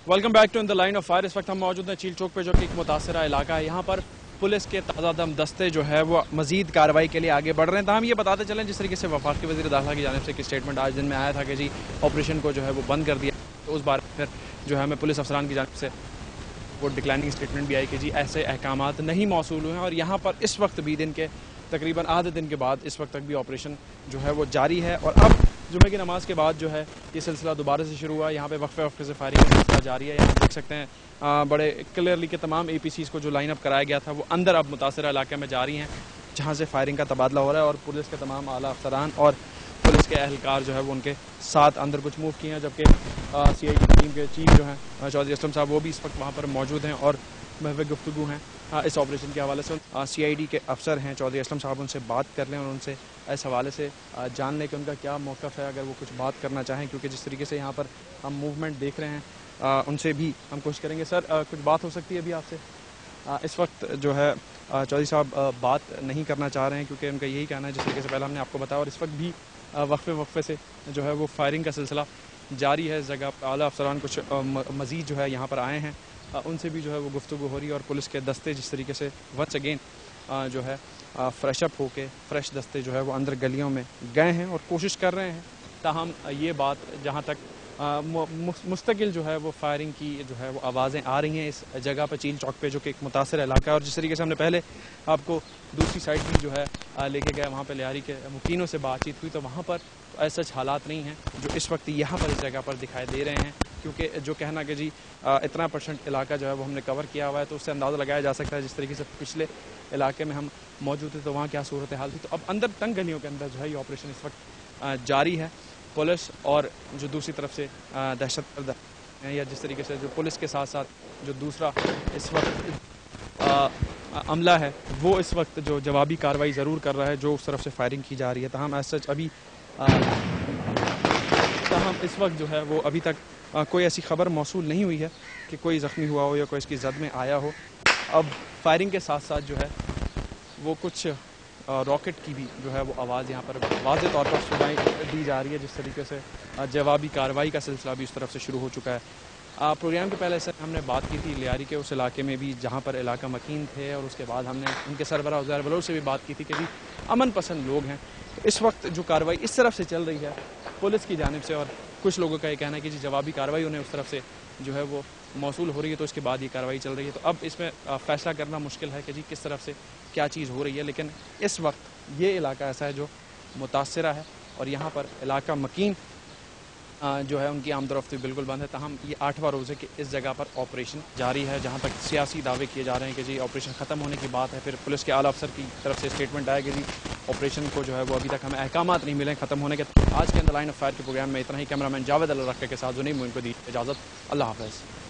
Welcome back to in the line of fire. इस वक्त हम मौजूद हैं चील चौक पे, जो कि एक मुतासरा इलाका है। यहाँ पर पुलिस के ताज़ा दम दस्ते जो है वो मजीद कार्रवाई के लिए आगे बढ़ रहे हैं। हम ये बताते चलें, जिस तरीके से वफाकी वज़ीर दाखिला की जानिब से एक स्टेटमेंट आज दिन में आया था कि जी ऑपरेशन को जो है वो बंद कर दिया, तो उस बार फिर जो है हमें पुलिस अफसरान की जानिब से वो डिक्लाइनिंग स्टेटमेंट भी आई कि जी ऐसे अहकामात नहीं मौसूल हुए हैं। और यहाँ पर इस वक्त भी दिन के तकरीबन आधे दिन के बाद इस वक्त तक भी ऑपरेशन जो है वो जारी है। और अब जुमे की नमाज के बाद जो है ये सिलसिला दोबारा से शुरू हुआ। यहाँ पे वक्फे वक्फे से फायरिंग का सिलसिला जारी है। यहाँ देख सकते हैं बड़े क्लियरली कि तमाम APCs को जो लाइन अप कराया गया था वो अंदर अब मुतासरा इलाके में जा रही हैं, जहाँ से फायरिंग का तबादला हो रहा है। और पुलिस के तमाम आला अफसरान और पुलिस के अहलकार जो है वो उनके साथ अंदर कुछ मूव किए हैं, जबकि CID टीम के चीफ जो हैं चौधरी असलम साहब वो भी इस वक्त वहाँ पर मौजूद हैं और महव गुफ्तगू हैं इस ऑपरेशन के हवाले से। CID के अफसर हैं चौधरी असलम साहब, उनसे बात कर लें और उनसे इस हवाले से जान लें कि उनका क्या मौक़िफ़ है, अगर वो कुछ बात करना चाहें, क्योंकि जिस तरीके से यहाँ पर हम मूवमेंट देख रहे हैं उनसे भी हम कोशिश करेंगे। सर कुछ बात हो सकती है अभी आपसे? इस वक्त जो है चौधरी साहब बात नहीं करना चाह रहे हैं, क्योंकि उनका यही कहना है, जिस तरीके से पहले हमने आपको बताया। और इस वक्त भी वक्फे वक्फे से जो है वो फायरिंग का सिलसिला जारी है। इस जगह आला अफसरान कुछ मज़ीद जो है यहाँ पर आए हैं, उनसे भी जो है वो गुफ्तगू हो रही है। और पुलिस के दस्ते जिस तरीके से वंस अगेन जो है फ्रेश अप होके फ्रेश दस्ते जो है वो अंदर गलियों में गए हैं और कोशिश कर रहे हैं। ताहम ये बात जहाँ तक मुस्तकिल जो है वो फायरिंग की जो है वो आवाज़ें आ रही हैं इस जगह पर चील चौक पे, जो कि एक मुतासर इलाका है। और जिस तरीके से हमने पहले आपको दूसरी साइड भी जो है लेके गए, वहाँ पे लियारी के मुकीनों से बातचीत हुई, तो वहाँ पर ऐसे हालात नहीं हैं जो इस वक्त यहाँ पर इस जगह पर दिखाई दे रहे हैं। क्योंकि जो कहना कि जी इतना % इलाका जो है वो हमने कवर किया हुआ है, तो उससे अंदाज़ा लगाया जा सकता है जिस तरीके से पिछले इलाके में हम मौजूद थे तो वहाँ क्या सूरत हाल थी। तो अब अंदर तंग गलियों के अंदर जो है ये ऑपरेशन इस वक्त जारी है। पुलिस और जो दूसरी तरफ से दहशतगर्द हैं, या जिस तरीके से जो पुलिस के साथ साथ जो दूसरा इस वक्त अमला है, वो इस वक्त जो जवाबी कार्रवाई ज़रूर कर रहा है जो उस तरफ से फायरिंग की जा रही है। तहम एज सच अभी तहम इस वक्त जो है वो अभी तक कोई ऐसी खबर मौसूल नहीं हुई है कि कोई ज़ख्मी हुआ हो या कोई इसकी जद में आया हो। अब फायरिंग के साथ साथ जो है वो कुछ रॉकेट की भी जो है वो आवाज़ यहाँ पर वाज़े तौर पर सुनाई दी जा रही है। जिस तरीके से जवाबी कार्रवाई का सिलसिला भी उस तरफ से शुरू हो चुका है। प्रोग्राम के पहले से हमने बात की थी लियारी के उस इलाके में भी, जहाँ पर इलाका मकीन थे, और उसके बाद हमने उनके सरबराह उज़ैर बलोच से भी बात की थी कि भी अमन पसंद लोग हैं। तो इस वक्त जो कार्रवाई इस तरफ से चल रही है पुलिस की जानिब से, और कुछ लोगों का ये कहना है कि जी जवाबी कार्रवाई उन्हें उस तरफ से जो है वो मौसूल हो रही है, तो इसके बाद ये कार्रवाई चल रही है। तो अब इसमें फ़ैसला करना मुश्किल है कि जी किस तरफ से क्या चीज़ हो रही है। लेकिन इस वक्त ये इलाका ऐसा है जो मुतासरा है, और यहाँ पर इलाका मकीन जो है उनकी आमदरफ्त बिल्कुल बंद है। तहम ये 8वां रोज़े के इस जगह पर ऑपरेशन जारी है, जहाँ तक सियासी दावे किए जा रहे हैं कि जी ऑपरेशन ख़त्म होने की बात है। फिर पुलिस के आला अफसर की तरफ से स्टेटमेंट आया कि जी ऑपरेशन को जो है वो अभी तक हमें अहकामात नहीं मिले ख़त्म होने के। आज के अंदर लाइन ऑफ फायर के प्रोग्राम में इतना ही। कैमरामैन जावेद अल रक्के के साथ जुनैद मोइन को दी इजाज़त। अल्लाह हाफ़िज़।